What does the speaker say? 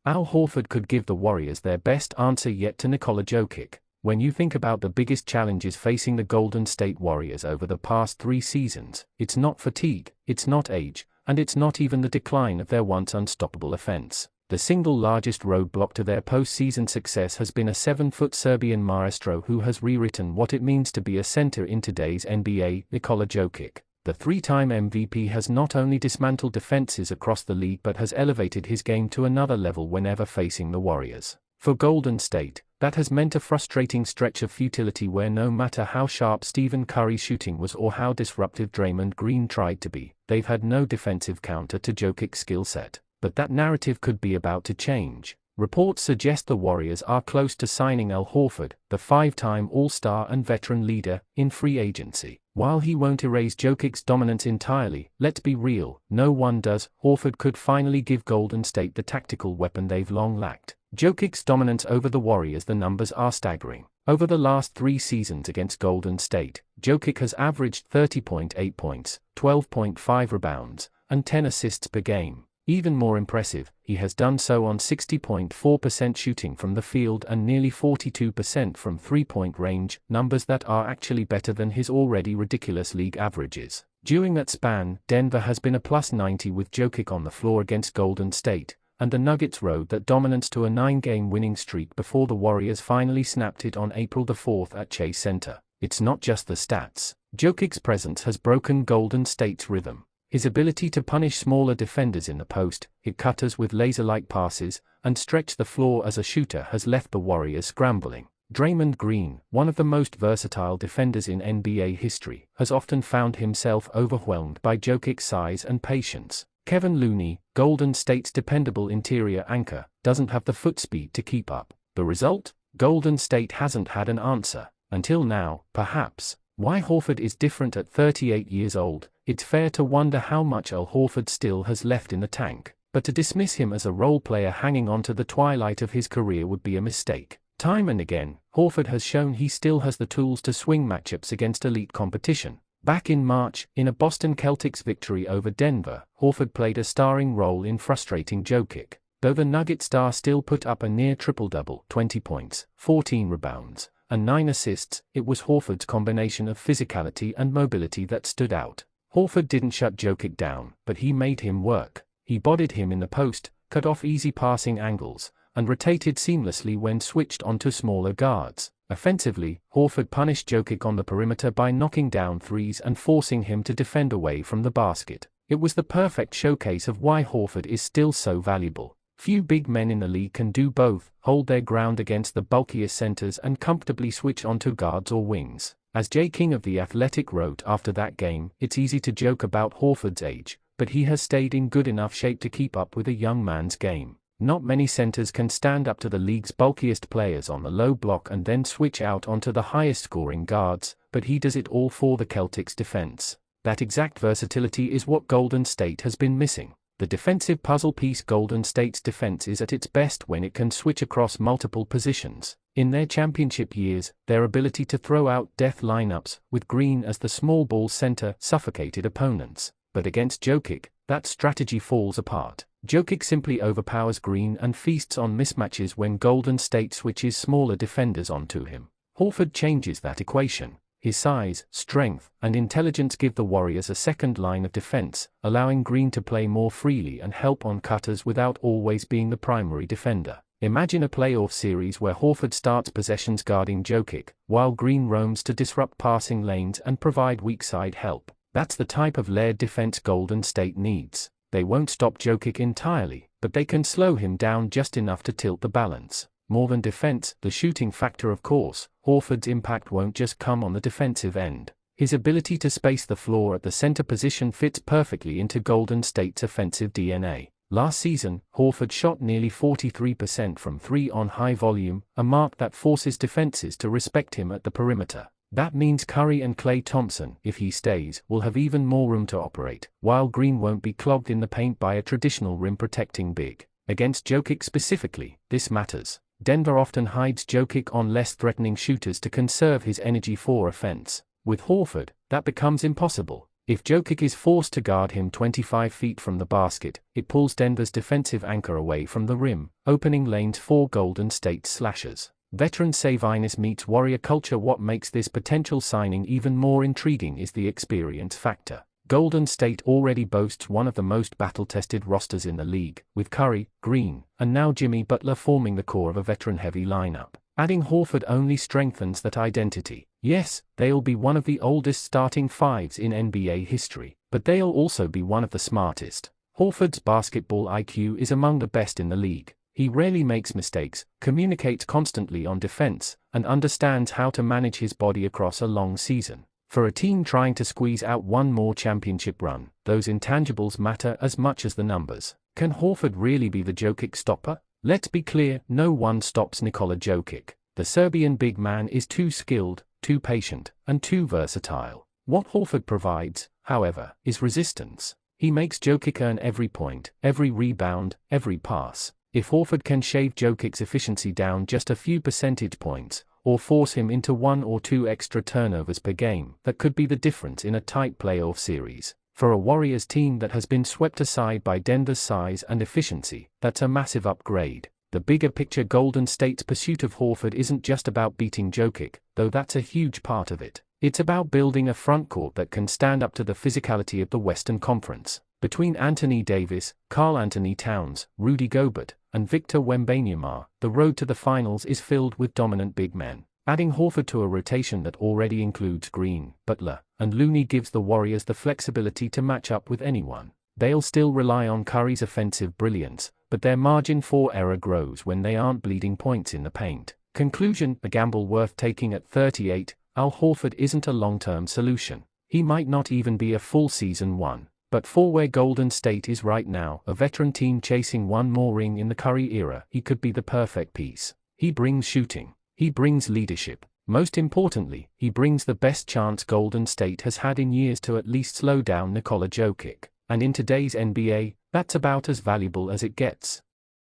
Al Horford could give the Warriors their best answer yet to Nikola Jokic. When you think about the biggest challenges facing the Golden State Warriors over the past 3 seasons, it's not fatigue, it's not age, and it's not even the decline of their once unstoppable offense. The single largest roadblock to their postseason success has been a 7-foot Serbian maestro who has rewritten what it means to be a center in today's NBA, Nikola Jokic. The 3-time MVP has not only dismantled defenses across the league but has elevated his game to another level whenever facing the Warriors. For Golden State, that has meant a frustrating stretch of futility where no matter how sharp Stephen Curry's shooting was or how disruptive Draymond Green tried to be, they've had no defensive counter to Jokic's skill set. But that narrative could be about to change. Reports suggest the Warriors are close to signing Al Horford, the 5-time All-Star and veteran leader, in free agency. While he won't erase Jokic's dominance entirely, let's be real, no one does. Horford could finally give Golden State the tactical weapon they've long lacked. Jokic's dominance over the Warriors, the numbers are staggering. Over the last 3 seasons against Golden State, Jokic has averaged 30.8 points, 12.5 rebounds, and 10 assists per game. Even more impressive, he has done so on 60.4% shooting from the field and nearly 42% from 3-point range, numbers that are actually better than his already ridiculous league averages. During that span, Denver has been a +90 with Jokic on the floor against Golden State, and the Nuggets rode that dominance to a 9-game winning streak before the Warriors finally snapped it on April 4 at Chase Center. It's not just the stats. Jokic's presence has broken Golden State's rhythm. His ability to punish smaller defenders in the post, hit cutters with laser-like passes, and stretch the floor as a shooter has left the Warriors scrambling. Draymond Green, one of the most versatile defenders in NBA history, has often found himself overwhelmed by Jokic's size and patience. Kevin Looney, Golden State's dependable interior anchor, doesn't have the foot speed to keep up. The result? Golden State hasn't had an answer. Until now, perhaps. Why Horford is different at 38 years old, it's fair to wonder how much Al Horford still has left in the tank, but to dismiss him as a role player hanging on to the twilight of his career would be a mistake. Time and again, Horford has shown he still has the tools to swing matchups against elite competition. Back in March, in a Boston Celtics victory over Denver, Horford played a starring role in frustrating Jokic. Though the Nugget star still put up a near triple-double, 20 points, 14 rebounds, and 9 assists, it was Horford's combination of physicality and mobility that stood out. Horford didn't shut Jokic down, but he made him work. He bodied him in the post, cut off easy passing angles, and rotated seamlessly when switched onto smaller guards. Offensively, Horford punished Jokic on the perimeter by knocking down threes and forcing him to defend away from the basket. It was the perfect showcase of why Horford is still so valuable. Few big men in the league can do both, hold their ground against the bulkiest centers and comfortably switch onto guards or wings. As Jay King of The Athletic wrote after that game, it's easy to joke about Horford's age, but he has stayed in good enough shape to keep up with a young man's game. Not many centers can stand up to the league's bulkiest players on the low block and then switch out onto the highest scoring guards, but he does it all for the Celtics defense. That exact versatility is what Golden State has been missing. The defensive puzzle piece. Golden State's defense is at its best when it can switch across multiple positions. In their championship years, their ability to throw out death lineups, with Green as the small ball center, suffocated opponents. But against Jokic, that strategy falls apart. Jokic simply overpowers Green and feasts on mismatches when Golden State switches smaller defenders onto him. Horford changes that equation. His size, strength, and intelligence give the Warriors a second line of defense, allowing Green to play more freely and help on cutters without always being the primary defender. Imagine a playoff series where Horford starts possessions guarding Jokic, while Green roams to disrupt passing lanes and provide weak side help. That's the type of layered defense Golden State needs. They won't stop Jokic entirely, but they can slow him down just enough to tilt the balance. More than defense, the shooting factor of course, Horford's impact won't just come on the defensive end. His ability to space the floor at the center position fits perfectly into Golden State's offensive DNA. Last season, Horford shot nearly 43% from 3 on high volume, a mark that forces defenses to respect him at the perimeter. That means Curry and Klay Thompson, if he stays, will have even more room to operate, while Green won't be clogged in the paint by a traditional rim-protecting big. Against Jokic specifically, this matters. Denver often hides Jokic on less threatening shooters to conserve his energy for offense. With Horford, that becomes impossible. If Jokic is forced to guard him 25 feet from the basket, it pulls Denver's defensive anchor away from the rim, opening lanes for Golden State slashers. Veteran savviness meets Warrior culture. What makes this potential signing even more intriguing is the experience factor. Golden State already boasts one of the most battle-tested rosters in the league, with Curry, Green, and now Jimmy Butler forming the core of a veteran-heavy lineup. Adding Horford only strengthens that identity. Yes, they'll be one of the oldest starting fives in NBA history, but they'll also be one of the smartest. Horford's basketball IQ is among the best in the league. He rarely makes mistakes, communicates constantly on defense, and understands how to manage his body across a long season. For a team trying to squeeze out one more championship run, those intangibles matter as much as the numbers. Can Horford really be the Jokic stopper? Let's be clear, no one stops Nikola Jokic. The Serbian big man is too skilled, too patient, and too versatile. What Horford provides, however, is resistance. He makes Jokic earn every point, every rebound, every pass. If Horford can shave Jokic's efficiency down just a few percentage points, or force him into 1 or 2 extra turnovers per game, that could be the difference in a tight playoff series. For a Warriors team that has been swept aside by Denver's size and efficiency, that's a massive upgrade. The bigger picture: Golden State's pursuit of Horford isn't just about beating Jokic, though that's a huge part of it. It's about building a frontcourt that can stand up to the physicality of the Western Conference. Between Anthony Davis, Karl-Anthony Towns, Rudy Gobert, and Victor Wembanyama, the road to the finals is filled with dominant big men. Adding Horford to a rotation that already includes Green, Butler, and Looney gives the Warriors the flexibility to match up with anyone. They'll still rely on Curry's offensive brilliance, but their margin for error grows when they aren't bleeding points in the paint. Conclusion: a gamble worth taking at 38. Al Horford isn't a long-term solution. He might not even be a full season one. But for where Golden State is right now, a veteran team chasing one more ring in the Curry era, he could be the perfect piece. He brings shooting. He brings leadership. Most importantly, he brings the best chance Golden State has had in years to at least slow down Nikola Jokic. And in today's NBA, that's about as valuable as it gets.